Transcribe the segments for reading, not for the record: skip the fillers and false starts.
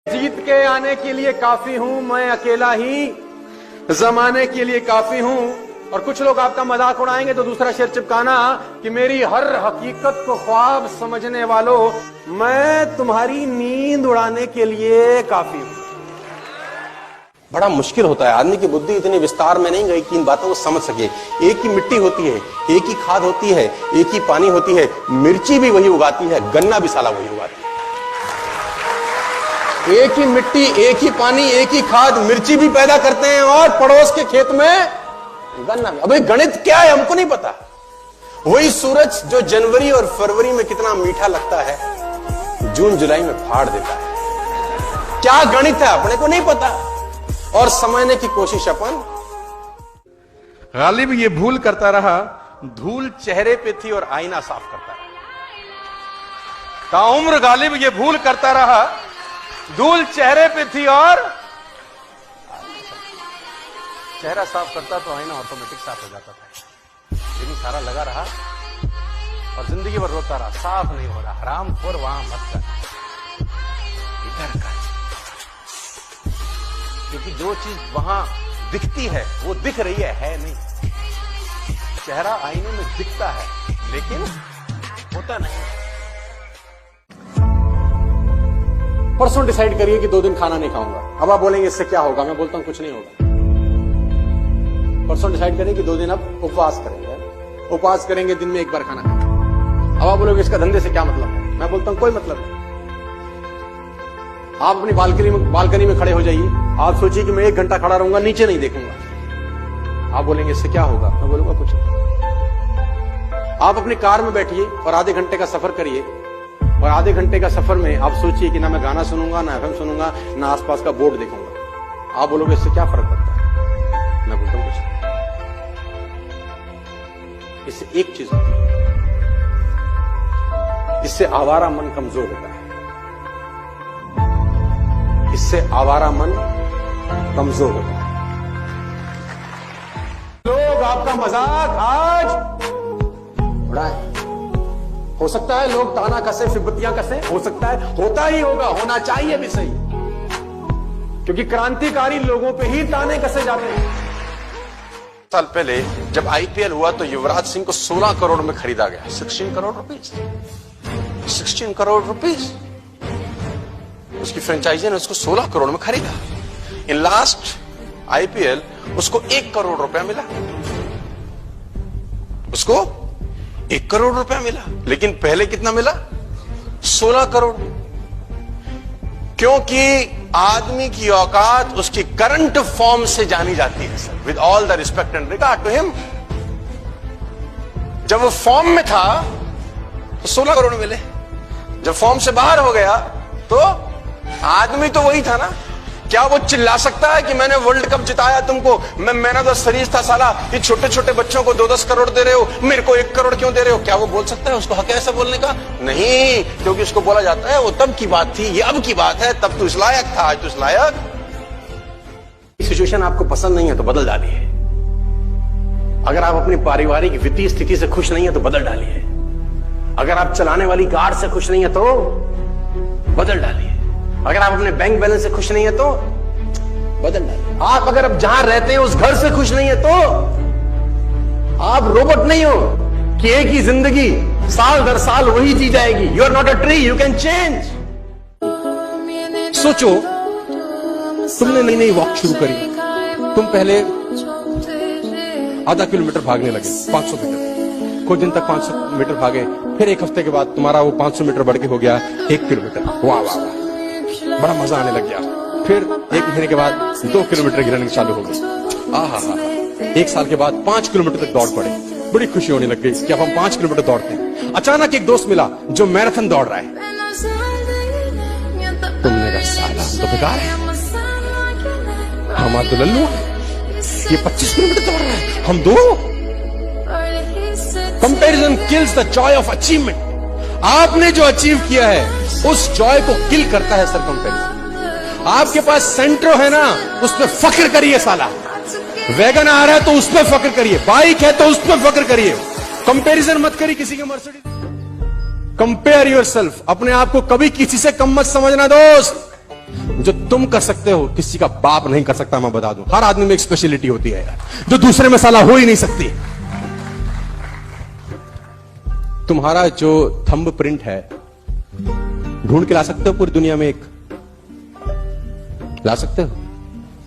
जीत के आने के लिए काफी हूं, मैं अकेला ही जमाने के लिए काफी हूं। और कुछ लोग आपका मजाक उड़ाएंगे तो दूसरा शेर चिपकाना कि मेरी हर हकीकत को ख्वाब समझने वालों, मैं तुम्हारी नींद उड़ाने के लिए काफी हूं। बड़ा मुश्किल होता है, आदमी की बुद्धि इतनी विस्तार में नहीं गई कि इन बातों को समझ सके। एक ही मिट्टी होती है, एक ही खाद होती है, एक ही पानी होती है, मिर्ची भी वही उगाती है, गन्ना भी साला वही उगाती है। एक ही मिट्टी, एक ही पानी, एक ही खाद, मिर्ची भी पैदा करते हैं और पड़ोस के खेत में गन्ना भी। अबे गणित क्या है हमको नहीं पता। वही सूरज जो जनवरी और फरवरी में कितना मीठा लगता है, जून जुलाई में फाड़ देता है। क्या गणित है अपने को नहीं पता और समझने की कोशिश अपन। गालिब ये भूल करता रहा, धूल चेहरे पे थी और आईना साफ करता रहा। ताउम्र गालिब ये भूल करता रहा, धूल चेहरे पे थी और चेहरा साफ करता तो आईना ऑटोमेटिक साफ हो जाता था। लेकिन सारा लगा रहा और जिंदगी भर रोता रहा, साफ नहीं हो रहा। हरामखोर वहां मत कर, इधर कर। क्योंकि जो चीज वहां दिखती है वो दिख रही है नहीं। चेहरा आईने में दिखता है लेकिन होता नहीं। परसों डिसाइड करिए कि 2 दिन खाना नहीं खाऊंगा। अब आप बोलेंगे इससे क्या होगा, मैं बोलता हूं कुछ नहीं होगा। परसों डिसाइड करें कि 2 दिन अब उपवास करेंगे। उपवास करेंगे, दिन में 1 बार खाना खाएंगे। अब आप बोलोगे इसका धंधे से क्या मतलब है, मैं बोलता हूं कोई मतलब नहीं। आप अपनी बालकनी में खड़े हो जाइए, आप सोचिए कि मैं 1 घंटा खड़ा रहूंगा, नीचे नहीं देखूंगा। आप बोलेंगे इससे क्या होगा, मैं बोलूंगा कुछ नहीं। आप अपनी कार में बैठिए और आधे घंटे का सफर करिए और आधे घंटे का सफर में आप सोचिए कि ना मैं गाना सुनूंगा, ना एफएम सुनूंगा, ना आसपास का बोर्ड देखूंगा। आप बोलोगे इससे क्या फर्क पड़ता है, मैं बोलता हूं कुछ नहीं। इससे एक चीज होती है, इससे आवारा मन कमजोर होता है। इससे आवारा मन कमजोर होता है। लोग आपका मजाक आज उड़ाए। हो सकता है लोग ताना कसे, फिबतियां कसे, हो सकता है, होता ही होगा, होना चाहिए भी सही। क्योंकि क्रांतिकारी लोगों पे ही ताने कसे जाते हैं। साल पहले जब आईपीएल हुआ तो युवराज सिंह को 16 करोड़ में खरीदा गया। 16 करोड़ रुपीज, 16 करोड़ रुपीज। उसकी फ्रेंचाइजी ने उसको 16 करोड़ में खरीदा। इन लास्ट आईपीएल उसको 1 करोड़ रुपया मिला। उसको 1 करोड़ रुपया मिला, लेकिन पहले कितना मिला? 16 करोड़। क्योंकि आदमी की औकात उसकी करंट फॉर्म से जानी जाती है sir, with all the respect and regard to him. जब वो फॉर्म में था तो 16 करोड़ मिले, जब फॉर्म से बाहर हो गया तो आदमी तो वही था ना। क्या वो चिल्ला सकता है कि मैंने वर्ल्ड कप जिताया तुमको, मैं मैन ऑफ द सीरीज था साला, ये छोटे छोटे बच्चों को 2-10 करोड़ दे रहे हो, मेरे को 1 करोड़ क्यों दे रहे हो? क्या वो बोल सकता है? उसको हक है ऐसा बोलने का? नहीं, क्योंकि उसको बोला जाता है वो तब की बात थी, ये अब की बात है, तब तू इस लायक था, आज तू इस लायक। सिचुएशन आपको पसंद नहीं है तो बदल डालिए। अगर आप अपनी पारिवारिक वित्तीय स्थिति से खुश नहीं है तो बदल डालिए। अगर आप चलाने वाली कार से खुश नहीं है तो बदल डालिए। अगर आप अपने बैंक बैलेंस से खुश नहीं है तो बदल डालिए। आप अगर अब जहां रहते हैं उस घर से खुश नहीं है तो आप रोबोट नहीं हो कि एक ही जिंदगी साल दर साल वही जी जाएगी। You are not a tree, you can change. सोचो, तुमने नई नई वॉक शुरू करी, तुम पहले आधा किलोमीटर भागने लगे, 500 मीटर, कुछ दिन तक 500 मीटर भागे, फिर 1 हफ्ते के बाद तुम्हारा वो 500 मीटर बढ़ के हो गया 1 किलोमीटर। वाह वाह वाह, बड़ा मजा आने लग गया। फिर 1 महीने के बाद 2 किलोमीटर की रनिंग चालू हो गई। आहा, 1 साल के बाद 5 किलोमीटर तक दौड़ पड़े, बड़ी खुशी होने लग गई कि अब हम 5 किलोमीटर दौड़ते हैं। अचानक एक दोस्त मिला जो मैराथन दौड़ रहा है। तुमने कहा साला तो बेकार है, हमारा तो लल्लू है, ये 25 किलोमीटर दौड़ रहा है, हम 2। Comparison kills the Joy of achievement. आपने जो अचीव किया है उस जॉय को किल करता है सर कंपैरिजन। आपके पास सेंट्रो है ना, उस पर फख्र करिए साला। वैगन आ रहा है तो उस पर फख्र करिए, बाइक है तो उस पर फख्र करिए। कंपैरिजन मत करिए किसी के मर्सिडीज। कंपेयर योरसेल्फ, अपने आप को कभी किसी से कम मत समझना दोस्त। जो तुम कर सकते हो किसी का बाप नहीं कर सकता। मैं बता दूं, हर आदमी में एक स्पेशलिटी होती है यार, जो दूसरे में साला हो ही नहीं सकती। तुम्हारा जो थंब प्रिंट है ढूंढ के ला सकते हो पूरी दुनिया में? एक ला सकते हो?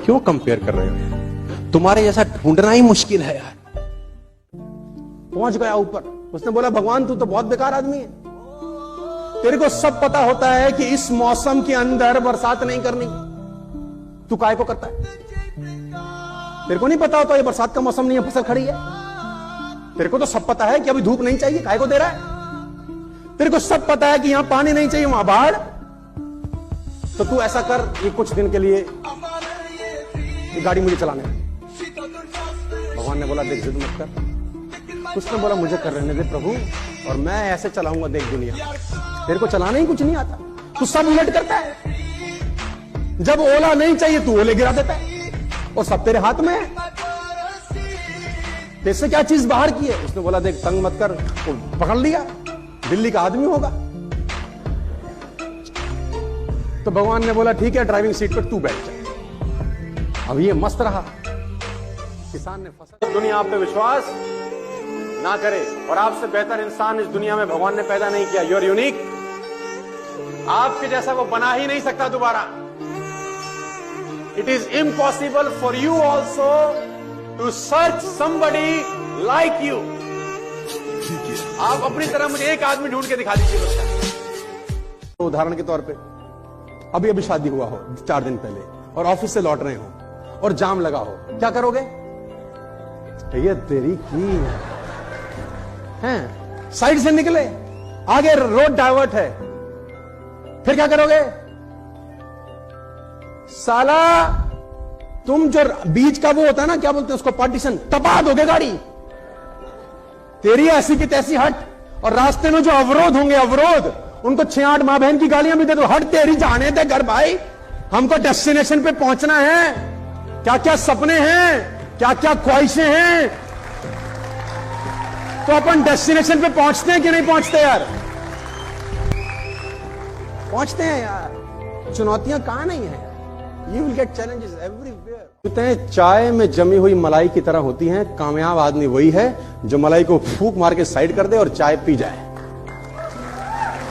क्यों कंपेयर कर रहे हो? तुम्हारे जैसा ढूंढना ही मुश्किल है यार। पहुंच गया ऊपर, उसने बोला भगवान तू तो बहुत बेकार आदमी है, तेरे को सब पता होता है कि इस मौसम के अंदर बरसात नहीं करनी, तू काय को करता है? तेरे को नहीं पता होता ये बरसात का मौसम नहीं है, फसल खड़ी है? तेरे को तो सब पता है कि अभी धूप नहीं चाहिए, काय को दे रहा है? तेरे को सब पता है कि यहां पानी नहीं चाहिए, वहां बाढ़। तो तू ऐसा कर, ये कुछ दिन के लिए ये गाड़ी मुझे चलाने दे। भगवान ने बोला देख जिद मत कर। उसने बोला मुझे कर रहने दे प्रभु, और मैं ऐसे चलाऊंगा देख दुनिया। तेरे को चलाना ही कुछ नहीं आता, तू सब उलट करता है। जब ओला नहीं चाहिए तू ओले गिरा देता है, और सब तेरे हाथ में है। तेरे क्या चीज बाहर की है? उसने बोला देख तंग मत कर, वो पकड़ लिया, दिल्ली का आदमी होगा। तो भगवान ने बोला ठीक है ड्राइविंग सीट पर तू बैठ जा। अब ये मस्त रहा, किसान ने फसल। दुनिया आप पे विश्वास ना करे, और आपसे बेहतर इंसान इस दुनिया में भगवान ने पैदा नहीं किया। यू आर यूनिक, आपके जैसा वो बना ही नहीं सकता दोबारा। It is impossible for you also to search somebody like you. आप अपनी तरह मुझे एक आदमी ढूंढ के दिखा दीजिए। तो उदाहरण के तौर पे अभी अभी शादी हुआ हो 4 दिन पहले, और ऑफिस से लौट रहे हो और जाम लगा हो, क्या करोगे? ये तेरी की हैं, साइड से निकले, आगे रोड डाइवर्ट है, फिर क्या करोगे? साला तुम जो बीच का वो होता है ना, क्या बोलते हैं उसको, पार्टीशन, टपा दोगे गाड़ी। तेरी ऐसी की तैसी हट, और रास्ते में जो अवरोध होंगे, अवरोध, उनको 6-8 माँ बहन की गालियां भी दे दो। हट तेरी, जाने दे घर भाई, हमको डेस्टिनेशन पे पहुंचना है। क्या क्या सपने हैं, क्या क्या ख्वाहिशें हैं, तो अपन डेस्टिनेशन पे पहुंचते हैं कि नहीं पहुंचते यार? पहुंचते हैं यार। चुनौतियां कहां नहीं है? You will get challenges everywhere. कहते हैं चाय में जमी हुई मलाई की तरह होती है। कामयाब आदमी वही है जो मलाई को फूंक मार के साइड कर दे और चाय पी जाए।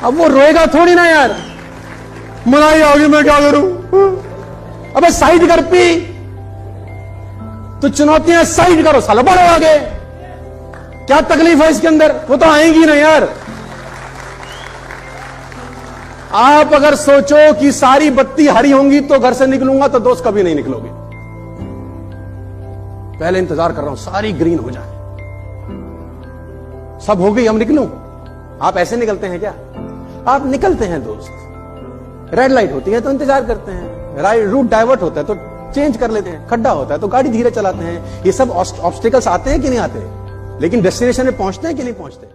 अब वो रोएगा थोड़ी ना यार, मलाई आ गई मैं क्या करूं, अबे साइड कर, पी। तो चुनौतियां साइड करो, साला बढ़ो आगे। क्या तकलीफ है इसके अंदर? वो तो आएंगी ना यार। आप अगर सोचो कि सारी बत्ती हरी होंगी तो घर से निकलूंगा, तो दोस्त कभी नहीं निकलोगे। पहले इंतजार कर रहा हूं सारी ग्रीन हो जाए, सब हो गई, हम निकलूं। आप ऐसे निकलते हैं क्या? आप निकलते हैं दोस्त। रेड लाइट होती है तो इंतजार करते हैं, राइट रूट डाइवर्ट होता है तो चेंज कर लेते हैं, खड्डा होता है तो गाड़ी धीरे चलाते हैं। ये सब ऑब्स्टिकल्स आते हैं कि नहीं आते, लेकिन डेस्टिनेशन में पहुंचते हैं कि नहीं पहुंचते।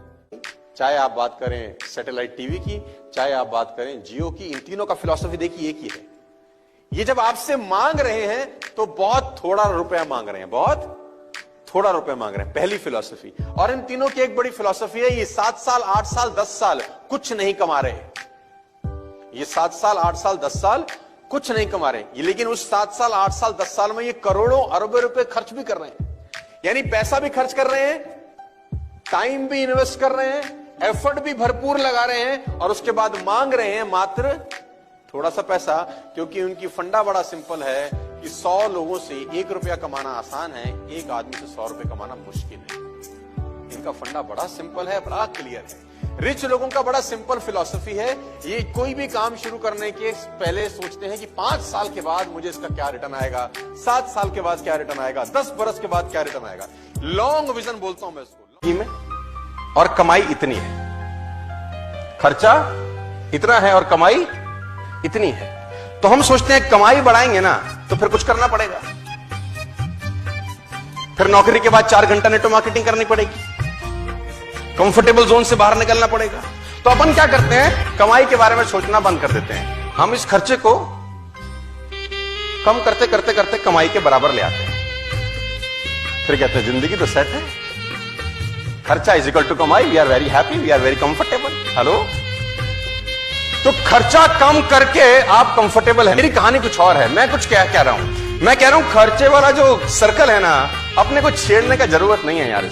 चाहे आप बात करें सैटेलाइट टीवी की, चाहे आप बात करें जियो की, इन तीनों का फिलॉसफी देखिए एक ही है। ये जब आपसे मांग रहे हैं तो बहुत थोड़ा रुपया मांग रहे हैं, बहुत थोड़ा रुपया मांग रहे हैं, पहली फिलॉसफी। और इन तीनों की एक बड़ी फिलॉसफी है, ये 7 साल 8 साल 10 साल कुछ नहीं कमा रहे। ये 7 साल 8 साल 10 साल कुछ नहीं कमा रहे, लेकिन उस 7 साल 8 साल 10 साल में ये करोड़ों अरबों रुपए खर्च भी कर रहे हैं। यानी पैसा भी खर्च कर रहे हैं, टाइम भी इन्वेस्ट कर रहे हैं, एफर्ट भी भरपूर लगा रहे हैं, और उसके बाद मांग रहे हैं मात्र थोड़ा सा पैसा। क्योंकि उनकी फंडा बड़ा सिंपल है कि 100 लोगों से 1 रुपया कमाना आसान है, एक आदमी से 100 रुपए कमाना मुश्किल है। इनका फंडा बड़ा सिंपल है, बड़ा क्लियर है। रिच लोगों का बड़ा सिंपल फिलॉसफी है, ये कोई भी काम शुरू करने के पहले सोचते हैं कि 5 साल के बाद मुझे इसका क्या रिटर्न आएगा, 7 साल के बाद क्या रिटर्न आएगा, 10 बरस के बाद क्या रिटर्न आएगा। लॉन्ग विजन बोलता हूं मैं इसको। में और कमाई इतनी है, खर्चा इतना है और कमाई इतनी है, तो हम सोचते हैं कमाई बढ़ाएंगे ना तो फिर कुछ करना पड़ेगा। फिर नौकरी के बाद 4 घंटा नेटवर्क मार्केटिंग करनी पड़ेगी, कंफर्टेबल जोन से बाहर निकलना पड़ेगा। तो अपन क्या करते हैं, कमाई के बारे में सोचना बंद कर देते हैं। हम इस खर्चे को कम करते करते करते कमाई के बराबर ले आते हैं। फिर कहते हैं जिंदगी तो सेट है, खर्चा इज इक्वल टू कमाई, we are very happy, we are very comfortable. Hello, तो खर्चा कम करके आप कंफर्टेबल है। मेरी कहानी कुछ और है, मैं कुछ क्या कह रहा हूं, मैं कह रहा हूं खर्चे वाला जो सर्कल है ना, अपने को छेड़ने का जरूरत नहीं है यार,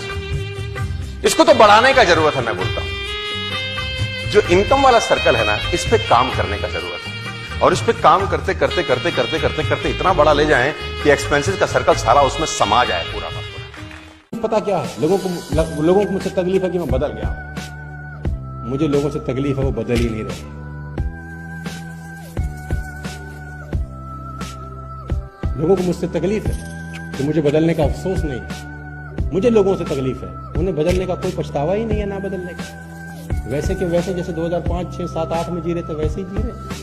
इसको तो बढ़ाने का जरूरत है। मैं बोलता हूं जो इनकम वाला सर्कल है ना, इस पे काम करने का जरूरत है, और इस पे काम करते करते करते करते करते करते इतना बड़ा ले जाएं कि एक्सपेंसेस का सर्कल सारा उसमें समा जाए पूरा का पूरा। पता क्या है, लोगों को मुझसे तकलीफ है कि मैं बदल गया। मुझे लोगों से तकलीफ है वो बदल ही नहीं रहे। लोगों को मुझसे तकलीफ है कि मुझे बदलने का अफसोस नहीं है। मुझे लोगों से तकलीफ है, उन्हें बदलने का कोई पछतावा ही नहीं है ना बदलने का। वैसे के वैसे जैसे 2005, 6, 7, 8 में जी रहे थे वैसे ही जी रहे।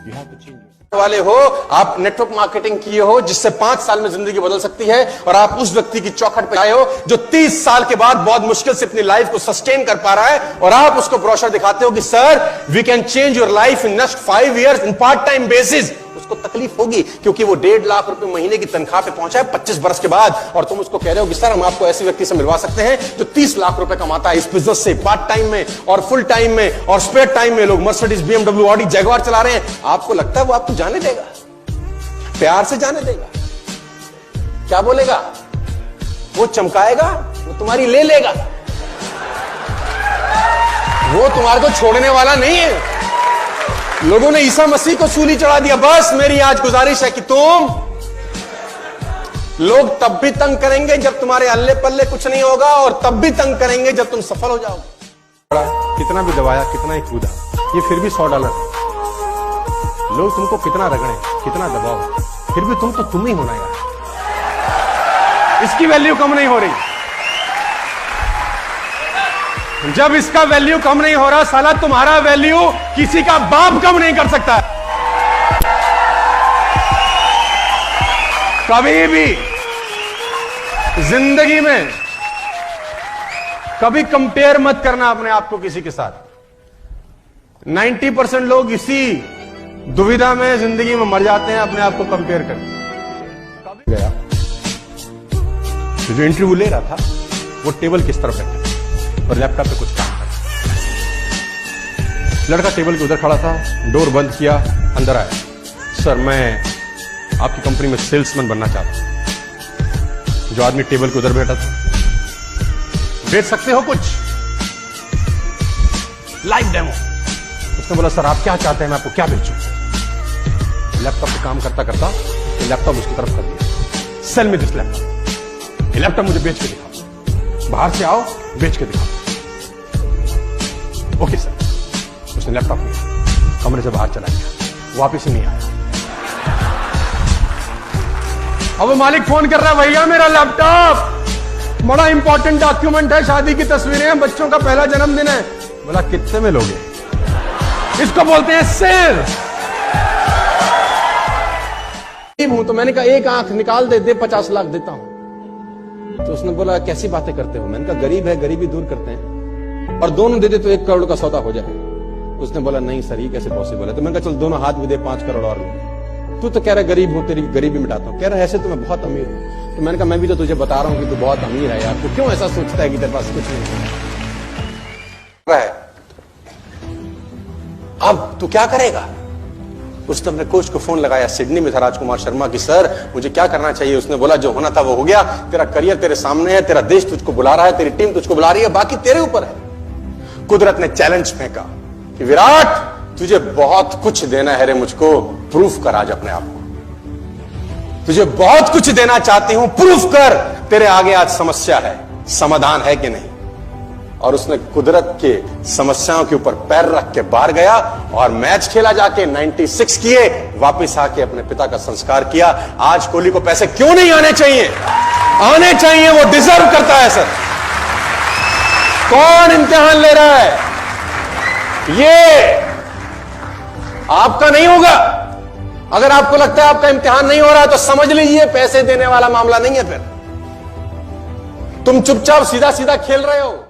You have to change वाले हो आप, नेटवर्क मार्केटिंग किए हो जिससे 5 साल में जिंदगी बदल सकती है, और आप उस व्यक्ति की चौखट पे आए हो जो 30 साल के बाद बहुत मुश्किल से अपनी लाइफ को सस्टेन कर पा रहा है, और आप उसको ब्रोशर दिखाते हो कि sir we can change your life in next 5 years in part time basis. उसको तकलीफ होगी क्योंकि वो 1.5 लाख रुपए महीने की तनख्वाह पे पहुंचा है 25 बरस के बाद, और तुम उसको कह रहे हो कि सर हम आपको ऐसे व्यक्ति से मिलवा सकते हैं जो 30 लाख रुपए कमाता है इस बिजनेस से, पार्ट टाइम में और फुल टाइम में और स्पेयर टाइम में। लोग मर्सिडीज, BMW, ऑडी, जैगवार चला रहे हैं। आपको लगता है वो आपको जाने देगा? प्यार से जाने देगा? क्या बोलेगा? वो चमकाएगा, वो तुम्हारी ले लेगा, वो तुम्हारे को छोड़ने वाला नहीं है। लोगों ने ईसा मसीह को सूली चढ़ा दिया। बस मेरी आज गुजारिश है कि तुम, लोग तब भी तंग करेंगे जब तुम्हारे अल्ले पल्ले कुछ नहीं होगा, और तब भी तंग करेंगे जब तुम सफल हो जाओगे। कितना भी दबाया, कितना ही कूदा, ये फिर भी $100। लोग तुमको कितना रगड़े, कितना दबाओ, फिर भी तुम तो तुम ही होना यार। इसकी वैल्यू कम नहीं हो रही। जब इसका वैल्यू कम नहीं हो रहा, साला तुम्हारा वैल्यू किसी का बाप कम नहीं कर सकता। कभी भी जिंदगी में कभी कंपेयर मत करना अपने आप को किसी के साथ। 90% लोग इसी दुविधा में जिंदगी में मर जाते हैं, अपने आप को कंपेयर करके। गया तो जो इंटरव्यू ले रहा था वो टेबल किस तरफ बैठा और लैपटॉप पे कुछ काम कर रहा। लड़का टेबल के उधर खड़ा था, डोर बंद किया, अंदर आया। सर मैं आपकी कंपनी में सेल्समैन बनना चाहता हूं। जो आदमी टेबल के उधर बैठा था, बेच सकते हो कुछ? Live demo. उसने बोला सर आप क्या चाहते हैं, मैं आपको क्या बेचूं? लैपटॉप पे काम करता करता लैपटॉप उसकी तरफ कर दिया। सेल में दिस लैपटॉप, ये लैपटॉप मुझे बेच के दिखाओ, बाहर से आओ बेच के दिखाओ। Okay sir. उसने लैपटॉप लिया, कमरे से बाहर चला गया, वापिस ही नहीं आया। अब वो मालिक फोन कर रहा है, भैया मेरा लैपटॉप, बड़ा इंपॉर्टेंट डॉक्यूमेंट है, शादी की तस्वीरें हैं, बच्चों का पहला जन्मदिन है। बोला कितने में लोगे? इसको बोलते हैं सेल्स। हूं तो मैंने कहा एक आंख निकाल दे 50 लाख देता हूं। तो उसने बोला कैसी बातें करते हो? मैंने कहा गरीब है, गरीबी दूर करते हैं, और दोनों दे दे तो 1 करोड़ का सौदा हो जाए। उसने बोला नहीं सर ये कैसे पॉसिबल है? तो मैंने कहा चल दोनों हाथ भी दे 5 करोड़ और ले। तू तो कह रहा गरीब हूं, तेरी गरीबी मिटाता हूं। कह रहा ऐसे तो मैं बहुत अमीर हूं। तो मैंने कहा मैं भी तो तुझे बता रहा हूं कि तू बहुत अमीर है यार, तू क्यों ऐसा सोचता है कि तेरे पास कुछ नहीं है? अब तू क्या करेगा? उसने अपने कोच को फोन लगाया, सिडनी में था राजकुमार शर्मा की, सर मुझे क्या करना चाहिए? उसने बोला जो होना था वो हो गया, तेरा करियर तेरे सामने है, तेरा देश तुझको बुला रहा है, तेरी टीम तुझको बुला रही है, बाकी तेरे ऊपर है। कुदरत ने चैलेंज फेंका कि विराट तुझे बहुत कुछ देना है रे मुझको, प्रूफ कर आज अपने आप को। तुझे बहुत कुछ देना चाहती हूं, प्रूफ कर तेरे आगे आज समस्या है, समाधान है कि नहीं। और उसने कुदरत के समस्याओं के ऊपर पैर रख के बाहर गया और मैच खेला जाके 96 किए, वापस आके अपने पिता का संस्कार किया। आज कोहली को पैसे क्यों नहीं आने चाहिए? आने चाहिए, वो डिजर्व करता है सर। कौन इम्तिहान ले रहा है? ये आपका नहीं होगा। अगर आपको लगता है आपका इम्तिहान नहीं हो रहा है तो समझ लीजिए पैसे देने वाला मामला नहीं है। फिर तुम चुपचाप सीधा सीधा खेल रहे हो।